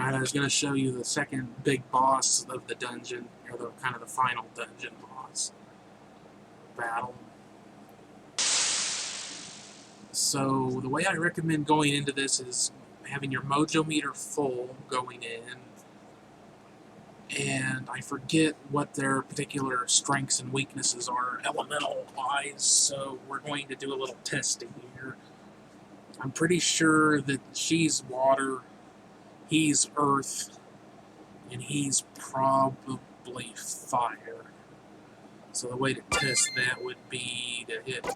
Alright, I was going to show you the second big boss of the dungeon, or the kind of the final dungeon boss battle. So, the way I recommend going into this is having your mojo meter full going in, and I forget what their particular strengths and weaknesses are elemental-wise, so we're going to do a little testing here. I'm pretty sure that she's water, he's earth, and he's probably fire. So the way to test that would be to hit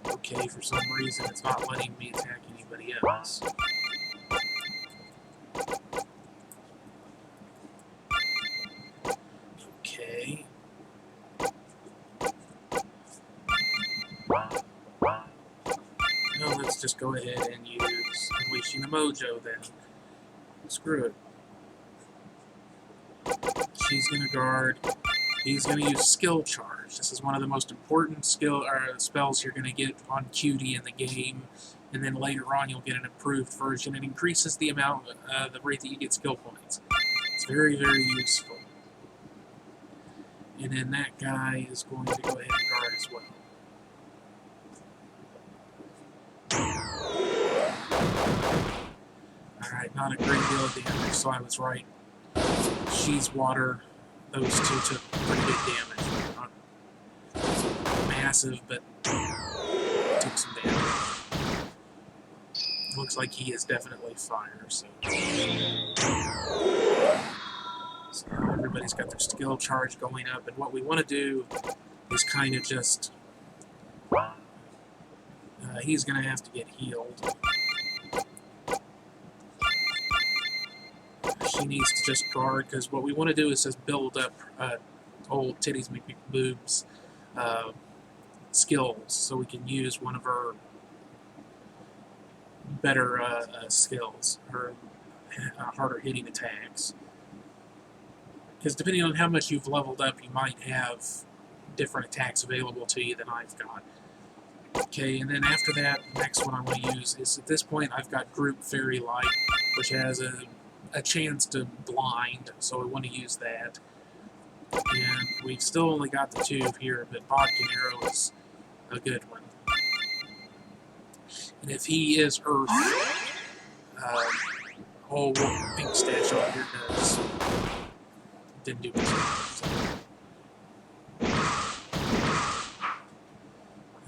okay, for some reason it's not letting me attack anybody else. Okay. Well, let's just go ahead and use Unleashing the Mojo then. Screw it. She's going to guard. He's going to use Skill Charge. This is one of the most important spells you're going to get on Cutie in the game, and then later on you'll get an improved version. It increases the amount, the rate that you get skill points. It's very, very useful. And then that guy is going to go ahead and guard as well. Alright, not a great deal of damage, so I was right. She's water. Those two took pretty good damage. Not massive, but took some damage. Looks like he is definitely fire, so everybody's got their skill charge going up, and what we want to do is kind of just... he's going to have to get healed. She needs to just guard, because what we want to do is just build up old titties make boobs skills, so we can use one of her better skills, her harder hitting attacks. Because depending on how much you've leveled up, you might have different attacks available to you than I've got. Okay, and then after that, the next one I want to use is, at this point, I've got Group Fairy Light, which has a chance to blind, so I want to use that. And we've still only got the two here, but Bodkin Arrow is a good one. And if he is Earth, oh, Pink Stash over here does. Didn't do much.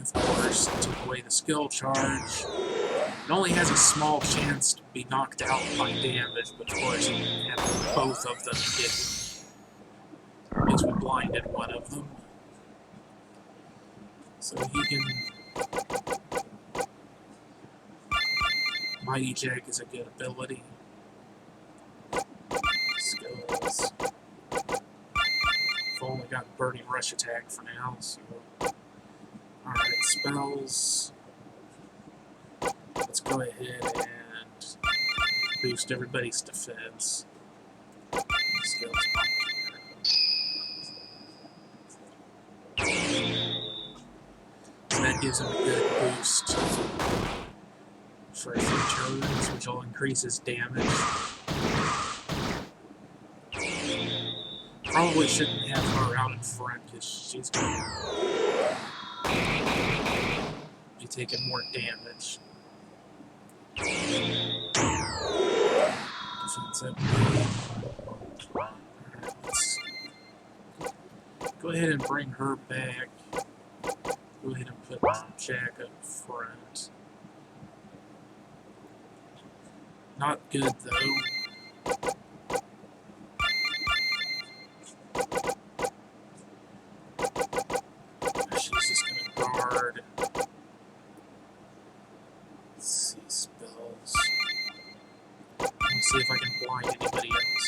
Of course, took away the skill charge. It only has a small chance to be knocked out by damage, but of course you can have both of them hit. Because we blinded one of them. So he can... Mighty Jack is a good ability. Skills. I've only got Burning Rush Attack for now, so... Alright, spells. Let's go ahead and boost everybody's defense. Skills. So that gives him a good boost for a few turns, which will increase his damage. Probably shouldn't have her out in front because she's going to be taking more damage. Defense up. Alright, let's go ahead and bring her back. Go ahead and put Jack up front. Not good though. She's just gonna guard. Let's see spells. Let's see if I can blind anybody else.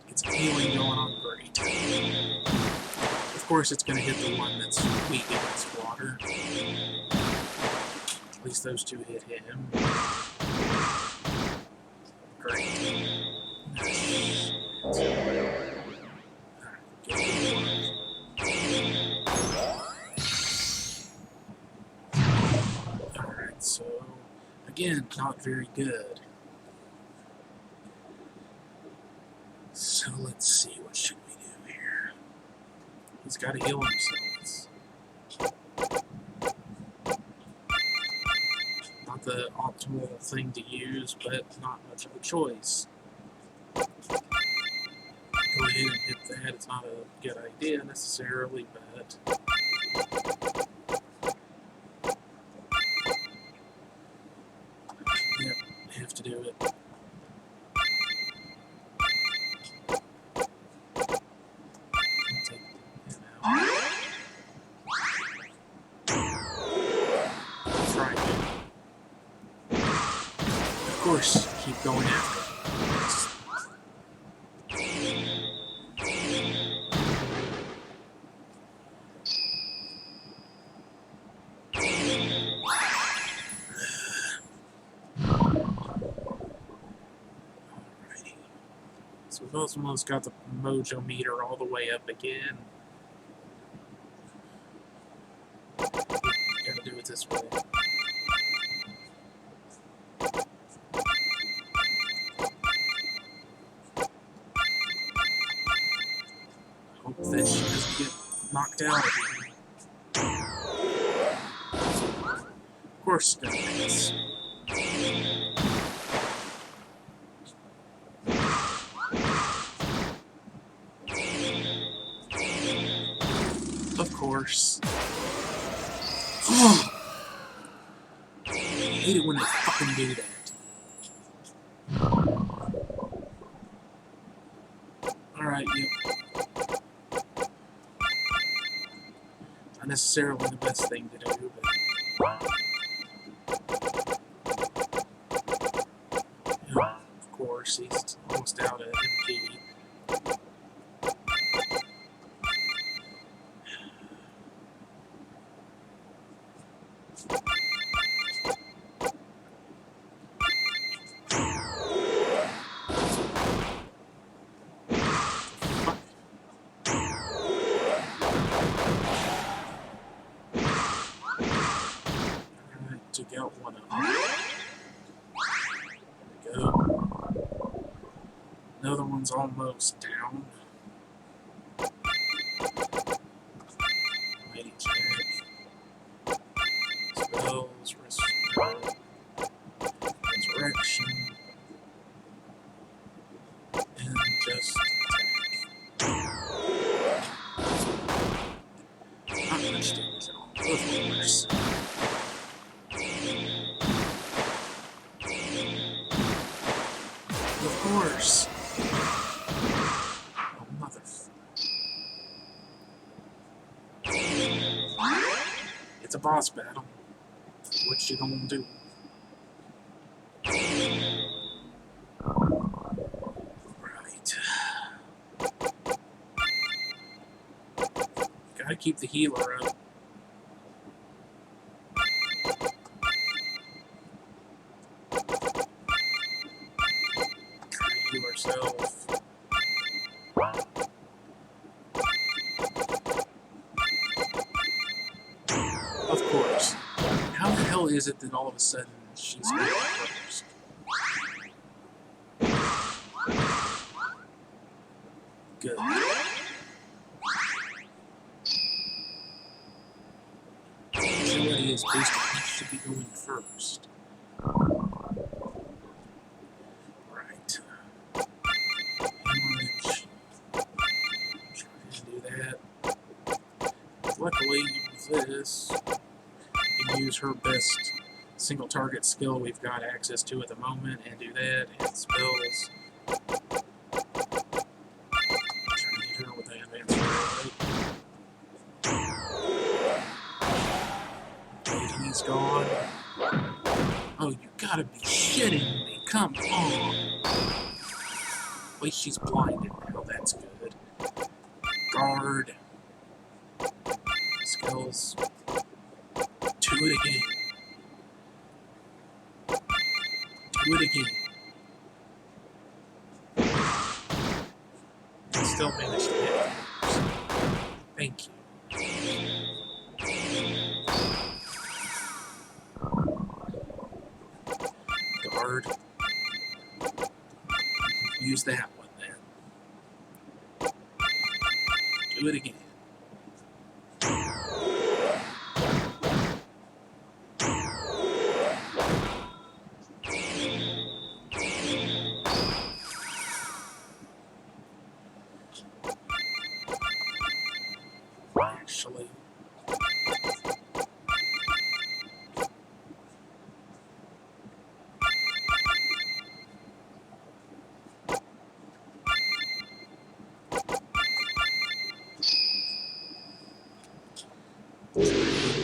It's healing going on great. Of course, it's going to hit the one that's weak against water. water. At least those two hit him. Great. Alright, so again, not very good. So let's see, what should we do here? He's got to heal himself. Not the optimal thing to use, but not much of a choice. Go ahead and hit that. It's not a good idea necessarily, but yep, have to do it. Of course, keep going after it. Alrighty. So we've almost got the mojo meter all the way up again. Gotta do it this way. Hope that she doesn't get knocked out again. Of course it's gonna miss. Of course. Oh! I hate it when they fucking do that. Alright, yep. Not necessarily the best thing to do, but yeah, of course, he's almost out of MP. Took out one of them. There we go. Another one's almost down. Mighty Jack. Spells, resurrection. And just attack. Not much damage at all, of course. Of course. Oh, motherfucker. It's a boss battle. What you gonna do? Right. Gotta keep the healer up. Heal herself. Of course. How the hell is it that all of a sudden she's going first? Good. Agility is based on who should be going first. Right. Hemorrhage. Try to do that. Luckily, with this, we can use her best single target skill we've got access to at the moment and do that, and spells. Try to hit her with the advanced right. He's gone. Oh, you gotta be shitting me. Come on. At least she's blinded now. That's good. Guard. Skills. Do it again. Do it again. I still managed to hit it. Thank you. Guard. Use that one then. Do it again. Actually,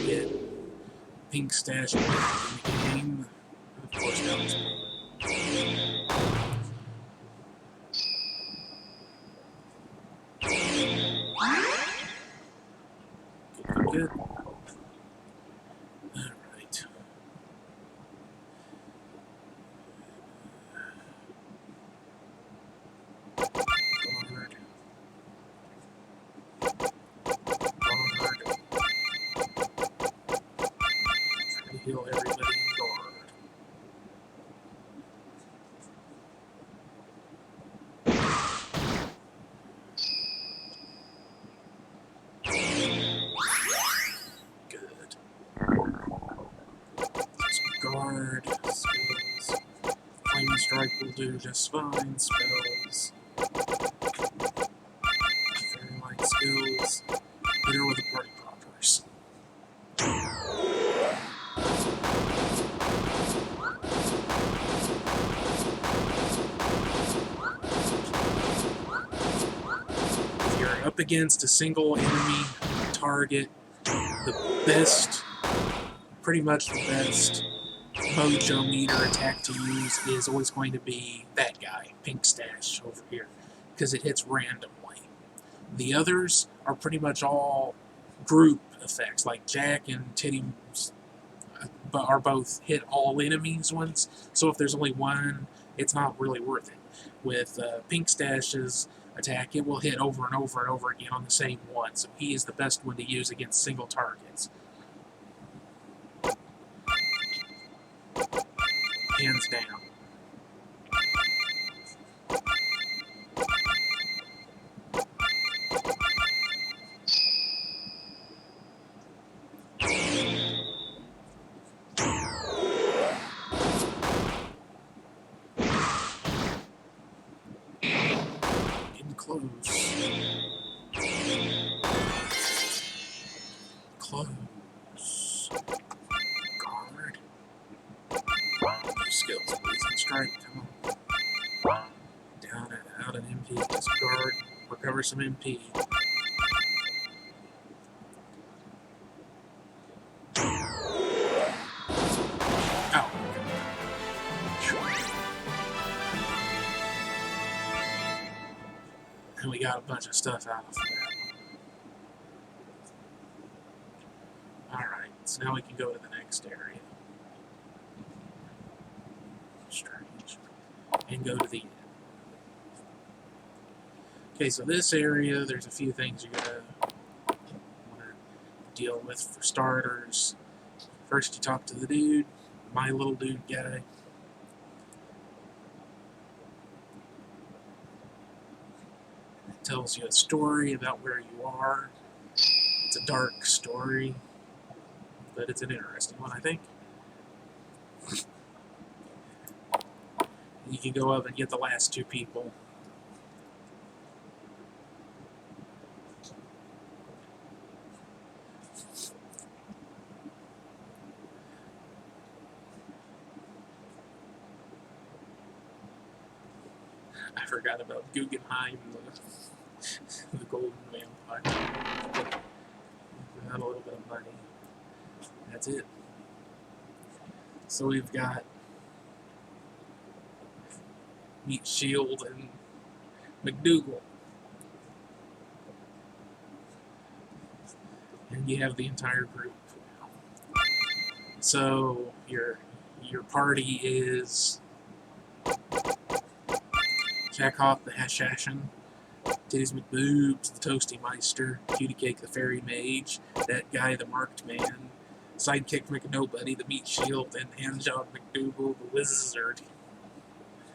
get Pink Stash back in the game. Of course, that was good. Alright. Guard. Guard. Try to heal everybody in guard. Good. Guard. Spells. Flaming Strike will do just fine. Spells. Fairy Light skills. Hit her with the party poppers. If you're up against a single enemy target, the best, pretty much the best mojo meter attack to use is always going to be that guy, Pink Stash over here, because it hits randomly. The others are pretty much all group effects, like Jack and Titty are both hit all enemies once, so if there's only one, it's not really worth it. With Pink Stash's attack, it will hit over and over and over again on the same one, so he is the best one to use against single targets. Hands down. Getting close. Close. Guard. New skills. Blazing Strike. Come on. Down and out an MP. Discard. Recover some MP. Ow. And we got a bunch of stuff out of that. Alright, so now we can go to the next area. Strange. And go to the end. Okay, so this area, there's a few things you're gonna want to deal with for starters. First, you talk to the dude, my little dude guy. It tells you a story about where you are. It's a dark story, but it's an interesting one, I think. You can go up and get the last two people. I forgot about Guggenheim, the golden vampire. We had a little bit of money. That's it. So we've got Meet Shield and McDougal. And you have the entire group. So your party is Jack Hoth the Hashashin, Titties McBoobs the Toasty Meister, Cutie Cake the Fairy Mage, that guy the Marked Man, Sidekick McNobody the Meat Shield, and Handjob McDougal the Wizard.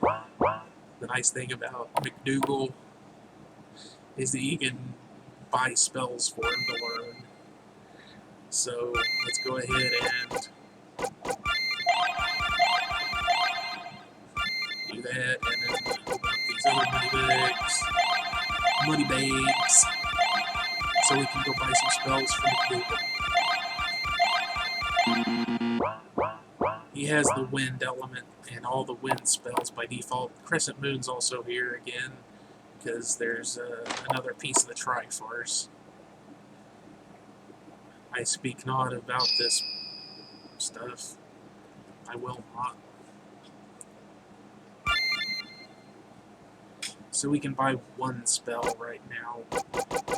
The nice thing about McDougal is that you can buy spells for him to learn. So let's go ahead and do that, and then open up these other money bags, so we can go buy some spells from McDougal. He has the wind element and all the wind spells by default. Crescent Moon's also here again, because there's another piece of the Triforce. I speak not about this stuff. I will not. So we can buy one spell right now.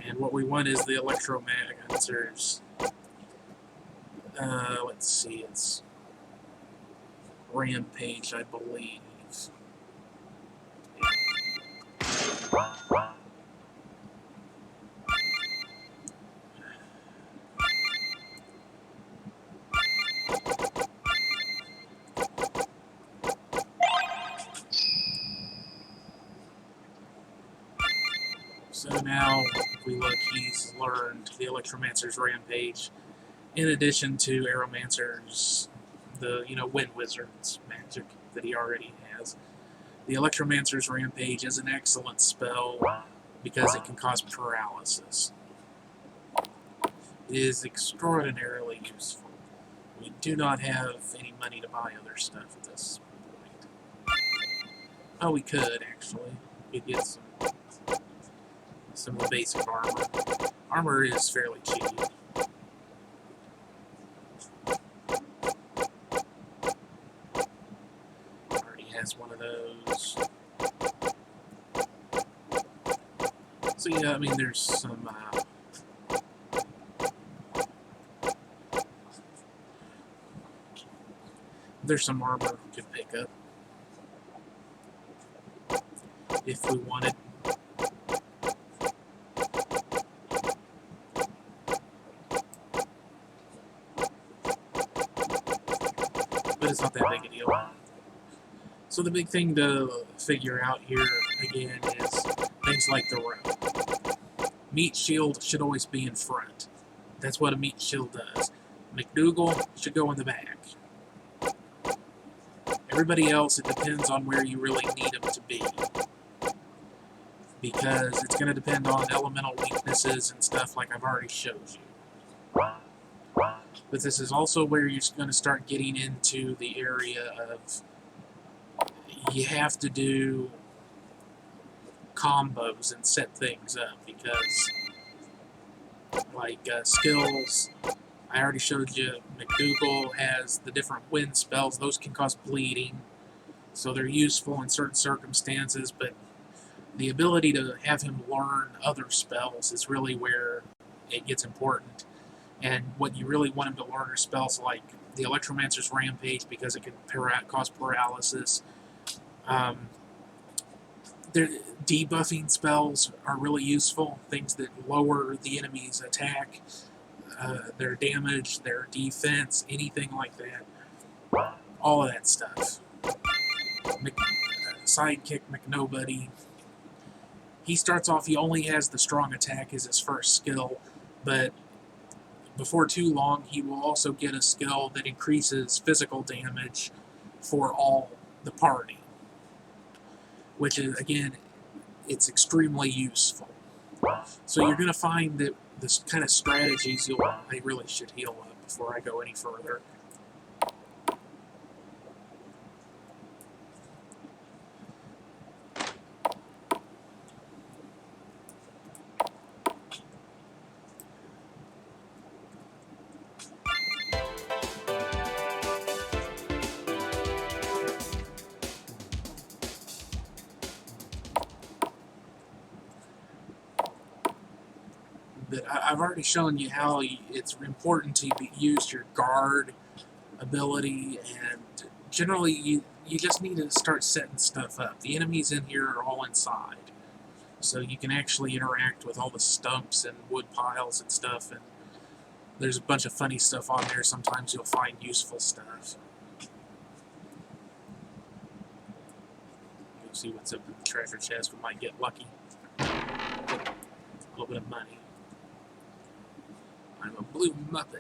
And what we want is the Electromagnetzers. Let's see, it's Rampage, I believe. So now, if we look, he's learned the Electromancer's Rampage, in addition to Aeromancer's, the, Wind Wizard's magic that he already has. The Electromancer's Rampage is an excellent spell because it can cause paralysis. It is extraordinarily useful. We do not have any money to buy other stuff at this point. Oh, we could, actually. We could get some of the basic armor. Armor is fairly cheap. Already has one of those. So yeah, I mean, there's some armor we could pick up if we wanted. But it's not that big a deal. So the big thing to figure out here, again, is things like the rope. Meat Shield should always be in front. That's what a Meat Shield does. McDougal should go in the back. Everybody else, it depends on where you really need them to be. Because it's going to depend on elemental weaknesses and stuff like I've already showed you. But this is also where you're going to start getting into the area of you have to do combos and set things up, because like skills, I already showed you McDougal has the different wind spells. Those can cause bleeding, so they're useful in certain circumstances, but the ability to have him learn other spells is really where it gets important. And what you really want him to learn are spells like the Electromancer's Rampage, because it can cause paralysis. Their debuffing spells are really useful, things that lower the enemy's attack, their damage, their defense, anything like that. All of that stuff. Sidekick McNobody. He starts off, he only has the strong attack as his first skill, but before too long, he will also get a skill that increases physical damage for all the party. Which is, again, it's extremely useful. So you're going to find that this kind of strategies, I really should heal up before I go any further. But I've already shown you how it's important to use your guard ability, and generally you just need to start setting stuff up. The enemies in here are all inside, so you can actually interact with all the stumps and wood piles and stuff, and there's a bunch of funny stuff on there. Sometimes you'll find useful stuff. We'll see what's up in the treasure chest. We might get lucky. Get a little bit of money. I'm a blue Muppet.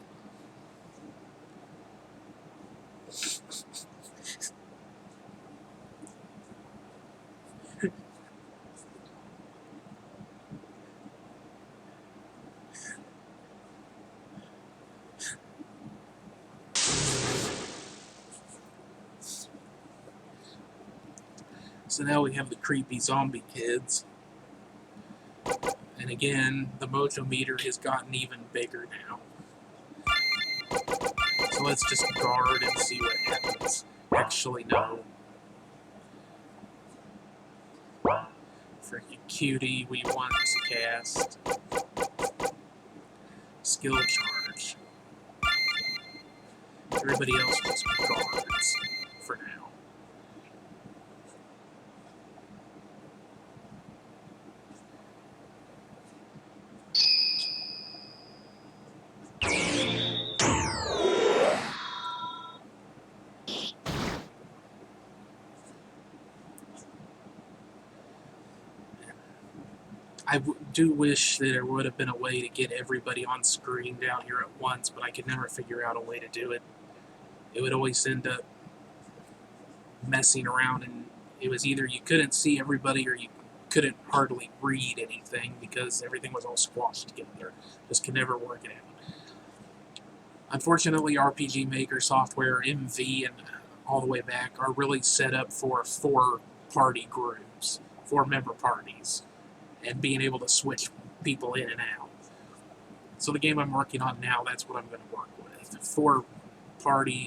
So now we have the creepy zombie kids. And again, the mojo meter has gotten even bigger now. So let's just guard and see what happens. Actually, no. For you cutie, we want to cast skill charge. Everybody else just guards for now. I do wish that there would have been a way to get everybody on screen down here at once, but I could never figure out a way to do it. It would always end up messing around, and it was either you couldn't see everybody or you couldn't hardly read anything because everything was all squashed together. Just could never work it out. Unfortunately, RPG Maker software, MV, and all the way back are really set up for 4-party groups, 4-member parties, and being able to switch people in and out. So the game I'm working on now, that's what I'm going to work with. 4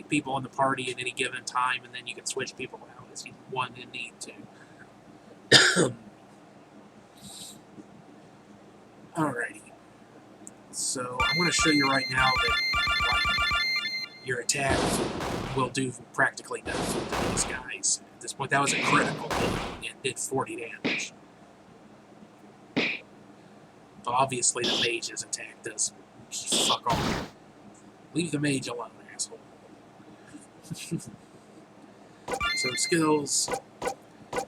people in the party at any given time, and then you can switch people out as you want and need to. Alrighty. So I'm going to show you right now that your attack will do practically nothing to these guys. At this point, that was a critical hit. It did 40 damage. But obviously the mage's attack does fuck off. Leave the mage alone, asshole. So skills.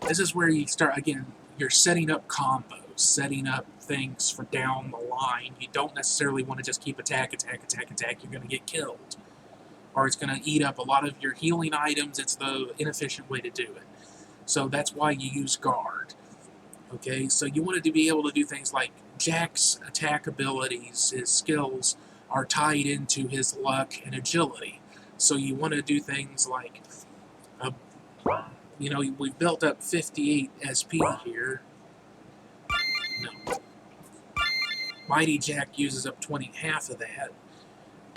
This is where you start, again, you're setting up combos, setting up things for down the line. You don't necessarily want to just keep attack. You're going to get killed. Or it's going to eat up a lot of your healing items. It's the inefficient way to do it. So that's why you use guard. Okay, so you wanted to be able to do things like Jack's attack abilities, his skills, are tied into his luck and agility. So you want to do things like, we've built up 58 SP here. No. Mighty Jack uses up half of that.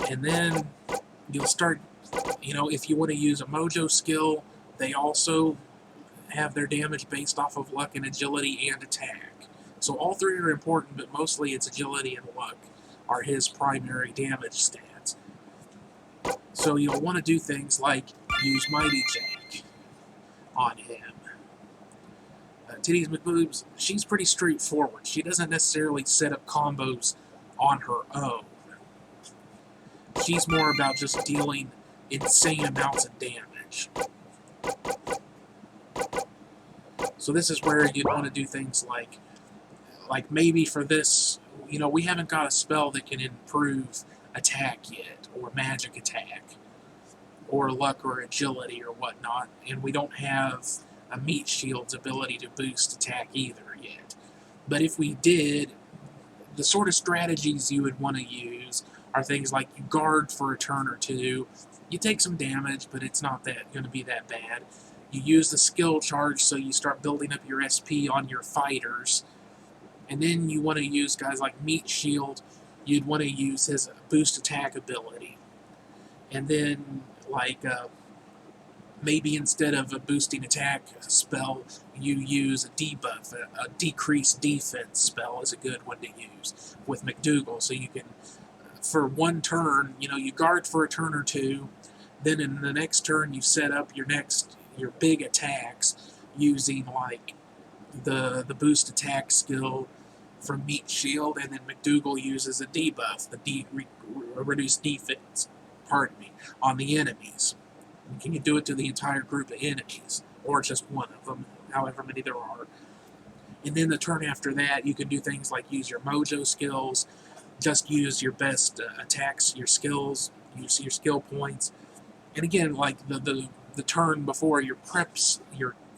And then you'll start, if you want to use a mojo skill, they also have their damage based off of luck and agility and attack. So all 3 are important, but mostly it's agility and luck are his primary damage stats. So you'll want to do things like use Mighty Jack on him. Titties McBoobs, she's pretty straightforward. She doesn't necessarily set up combos on her own. She's more about just dealing insane amounts of damage. So this is where you'd want to do things like maybe for this, we haven't got a spell that can improve attack yet, or magic attack, or luck or agility or whatnot, and we don't have a meat shield's ability to boost attack either yet. But if we did, the sort of strategies you would want to use are things like you guard for a turn or two, you take some damage, but it's not going to be that bad. You use the skill charge, so you start building up your SP on your fighters. And then you want to use guys like Meat Shield. You'd want to use his boost attack ability. And then, maybe instead of a boosting attack spell, you use a debuff. A decreased defense spell is a good one to use with McDougal. So you can, for one turn, you guard for a turn or two. Then in the next turn, you set up your big attacks using like the boost attack skill from Meat Shield, and then McDougal uses a debuff, the reduced defense, pardon me, on the enemies. Can you do it to the entire group of enemies, or just one of them, however many there are. And then the turn after that, you can do things like use your mojo skills, just use your best attacks, your skills, use your skill points. And again, like the turn before your preps,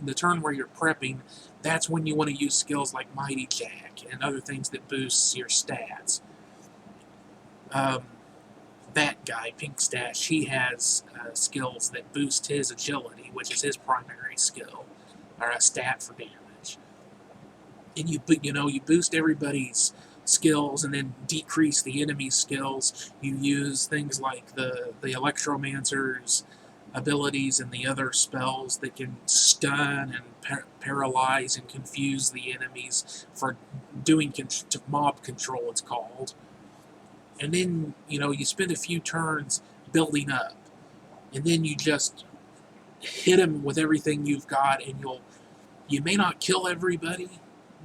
the turn where you're prepping, that's when you want to use skills like Mighty Jack and other things that boosts your stats. That guy, Pink Stash, he has skills that boost his agility, which is his primary skill, or a stat for damage. And you boost everybody's skills and then decrease the enemy's skills. You use things like the Electromancer's abilities and the other spells that can stun and paralyze and confuse the enemies for doing mob control, it's called. And then, you spend a few turns building up. And then you just hit them with everything you've got, and you may not kill everybody,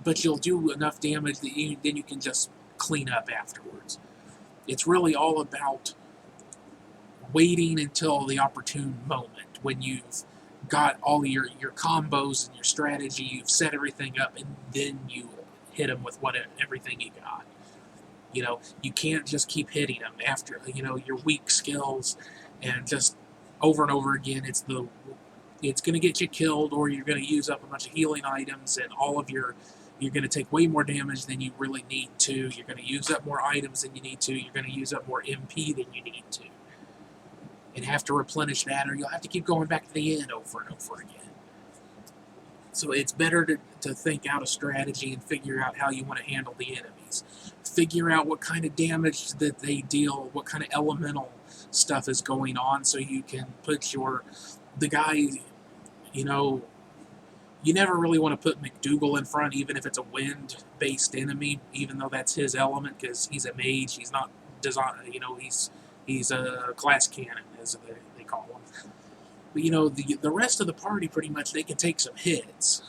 but you'll do enough damage that then you can just clean up afterwards. It's really all about waiting until the opportune moment when you've got all your combos and your strategy, you've set everything up, and then you hit them with everything you got. You can't just keep hitting them after, your weak skills, and just over and over again, it's going to get you killed, or you're going to use up a bunch of healing items, and you're going to take way more damage than you really need to. You're going to use up more items than you need to. You're going to use up more MP than you need to. And have to replenish that, or you'll have to keep going back to the end over and over again. So it's better to think out a strategy and figure out how you want to handle the enemies. Figure out what kind of damage that they deal, what kind of elemental stuff is going on, so you can put the guy, you never really want to put McDougal in front, even if it's a wind-based enemy, even though that's his element, because he's a mage. He's not designed, he's a glass cannon, as they call him. But, the rest of the party, pretty much, they can take some hits.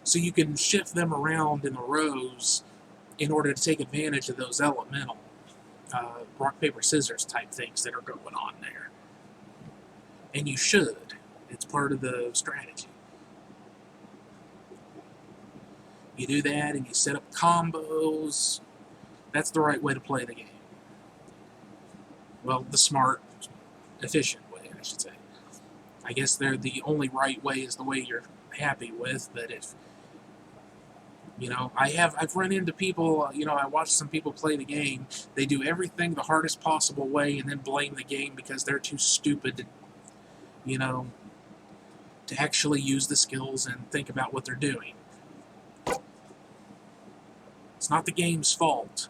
So you can shift them around in the rows in order to take advantage of those elemental rock, paper, scissors type things that are going on there. And you should. It's part of the strategy. You do that and you set up combos. That's the right way to play the game. Well, the smart, efficient way, I should say. I guess the only right way is the way you're happy with, but if, I've run into people, I watch some people play the game, they do everything the hardest possible way and then blame the game because they're too stupid to actually use the skills and think about what they're doing. It's not the game's fault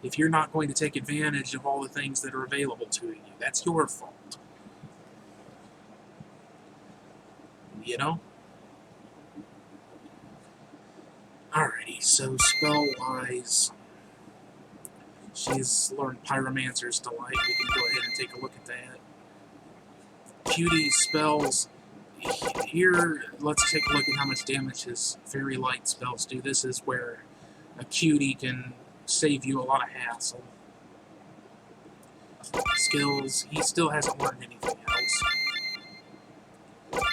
if you're not going to take advantage of all the things that are available to you. That's your fault. Alrighty, so spell-wise, she's learned Pyromancer's Delight. We can go ahead and take a look at that. Cutie spells. Here, let's take a look at how much damage his Fairy Light spells do. This is where a cutie can save you a lot of hassle. Skills, he still hasn't learned anything else.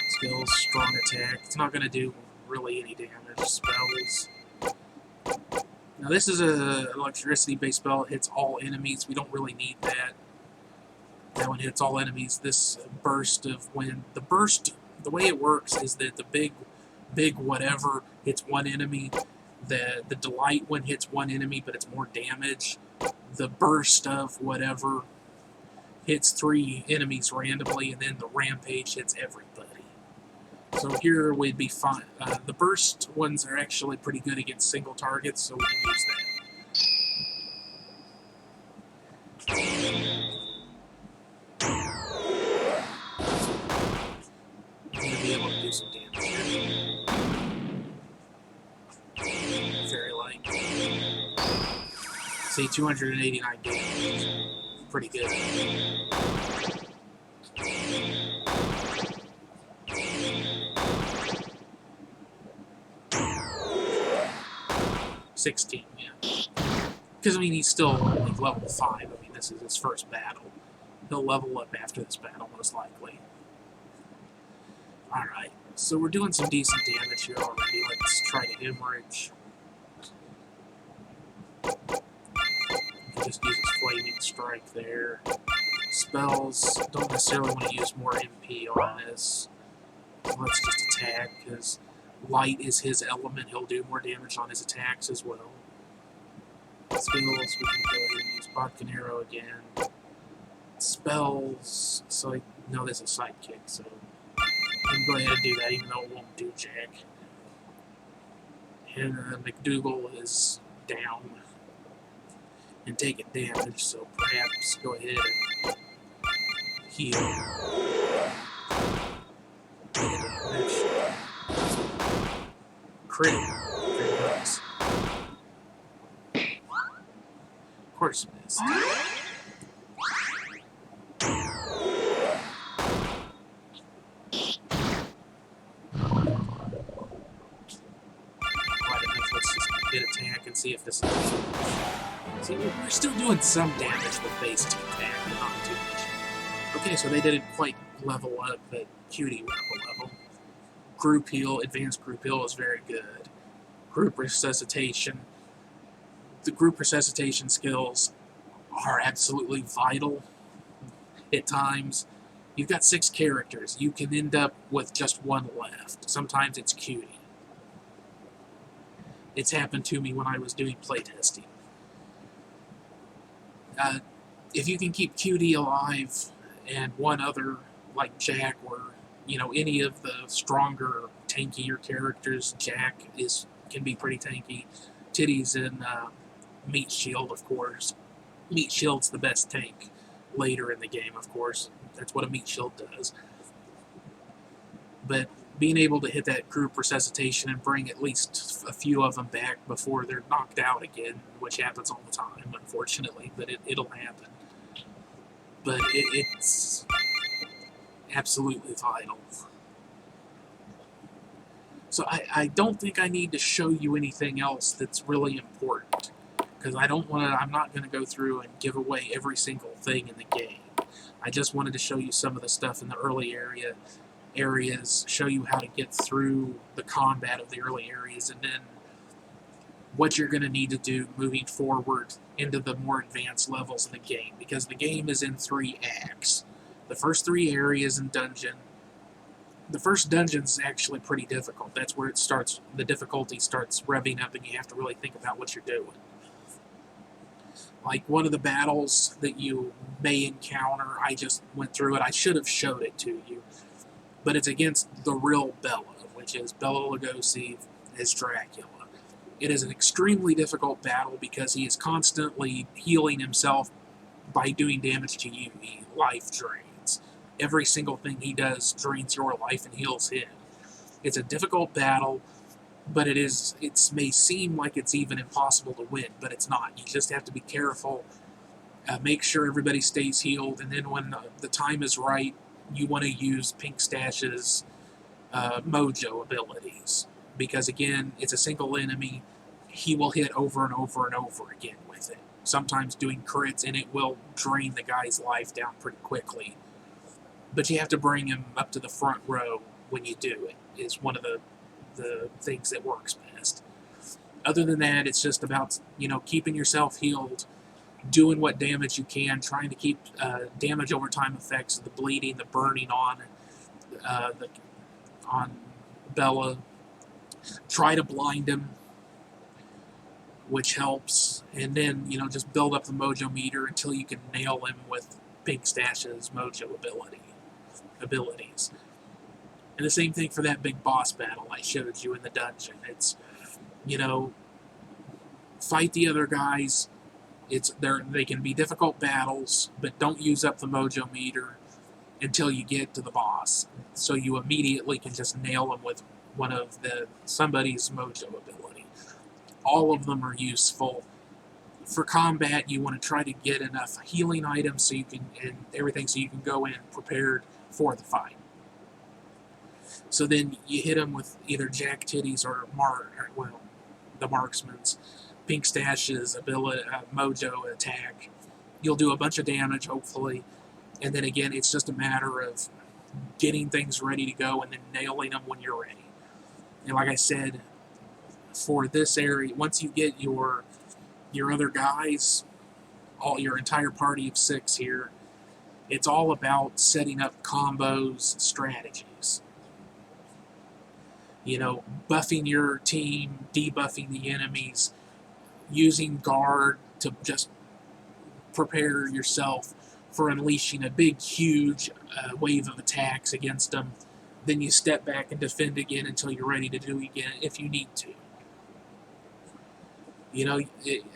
Skills, strong attack. It's not going to do really any damage. Spells. Now this is a electricity-based spell. It hits all enemies. We don't really need that. That one hits all enemies. This burst of wind. The way it works is that the big whatever hits one enemy. The delight one hits one enemy, but it's more damage. The burst of whatever hits 3 enemies randomly, and then the rampage hits everybody. So here we'd be fine. The burst ones are actually pretty good against single targets, so we can use that. I'm going to be able to do some damage. Fairy Light. See, 289 damage. Pretty good. 16, yeah. Because, I mean, he's still only level 5. I mean, this is his first battle. He'll level up after this battle, most likely. Alright, so we're doing some decent damage here already. Let's try to hemorrhage. Just use his Flaming Strike there. Spells, don't necessarily want to use more MP on this. Let's just attack, because light is his element. He'll do more damage on his attacks as well. Skills, we can go ahead and use Bodkin Arrow again. Spells, so no, there's a sidekick, so I can go ahead and do that, even though it won't do jack. And McDougal is down and taking damage, so perhaps go ahead and heal. Take damage. Crit. Very nice. Of course, missed. Attack and see if this is... See, we're still doing some damage with base attack, but not too much. Okay, so they didn't quite level up, but Cutie went up a level. Group heal, advanced group heal is very good. Group resuscitation. The group resuscitation skills are absolutely vital at times. You've got 6 characters. You can end up with just 1 left. Sometimes it's Cutie. It's happened to me when I was doing playtesting. If you can keep Cutie alive and one other, like Jack or, you know, any of the stronger, tankier characters, Jack can be pretty tanky. Titties and Meat Shield, of course. Meat Shield's the best tank later in the game, of course. That's what a Meat Shield does. But being able to hit that group resuscitation and bring at least a few of them back before they're knocked out again, which happens all the time, unfortunately, but it'll happen. But it's absolutely vital. So I don't think I need to show you anything else that's really important, because I'm not going to go through and give away every single thing in the game. I just wanted to show you some of the stuff in the early areas, show you how to get through the combat of the early areas, and then what you're going to need to do moving forward into the more advanced levels of the game, because the game is in 3 acts. The first 3 areas in dungeon. The first dungeon's actually pretty difficult. That's where the difficulty starts revving up and you have to really think about what you're doing. Like one of the battles that you may encounter, I just went through it, I should have showed it to you. But it's against the real Bela, which is Bela Lugosi as Dracula. It is an extremely difficult battle because he is constantly healing himself by doing damage to you. He life drains. Every single thing he does drains your life and heals him. It's a difficult battle, but it may seem like it's even impossible to win, but it's not. You just have to be careful, make sure everybody stays healed, and then when the time is right, you want to use Pink Stash's mojo abilities. Because again, it's a single enemy. He will hit over and over and over again with it. Sometimes doing crits, and it will drain the guy's life down pretty quickly. But you have to bring him up to the front row when you do it, is one of the things that works best. Other than that, it's just about, keeping yourself healed, doing what damage you can, trying to keep damage over time effects of the bleeding, the burning on Bela. Try to blind him, which helps, and then just build up the mojo meter until you can nail him with Pink Stash's mojo abilities. And the same thing for that big boss battle I showed you in the dungeon. It's fight the other guys. They can be difficult battles, but don't use up the mojo meter until you get to the boss. So you immediately can just nail them with one of somebody's mojo ability. All of them are useful. For combat, you want to try to get enough healing items and everything so you can go in prepared for the fight. So then you hit them with either Jack Titties or the Marksman's Pink Stash's ability, mojo attack. You'll do a bunch of damage, hopefully, and then again, it's just a matter of getting things ready to go and then nailing them when you're ready. And like I said, for this area, once you get your other guys, all your entire party of 6 here, it's all about setting up combos, strategies. You know, buffing your team, debuffing the enemies, using guard to just prepare yourself for unleashing a big, huge wave of attacks against them. Then you step back and defend again until you're ready to do it again if you need to. You know,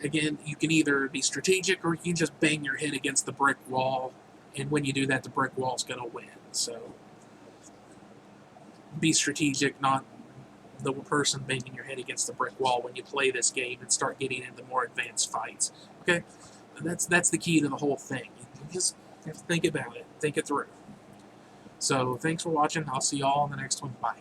again, you can either be strategic or you can just bang your head against the brick wall, and when you do that, the brick wall's going to win. So be strategic, not the person banging your head against the brick wall when you play this game and start getting into more advanced fights. Okay? That's the key to the whole thing. You just have to think about it. Think it through. So, thanks for watching. I'll see y'all in the next one. Bye.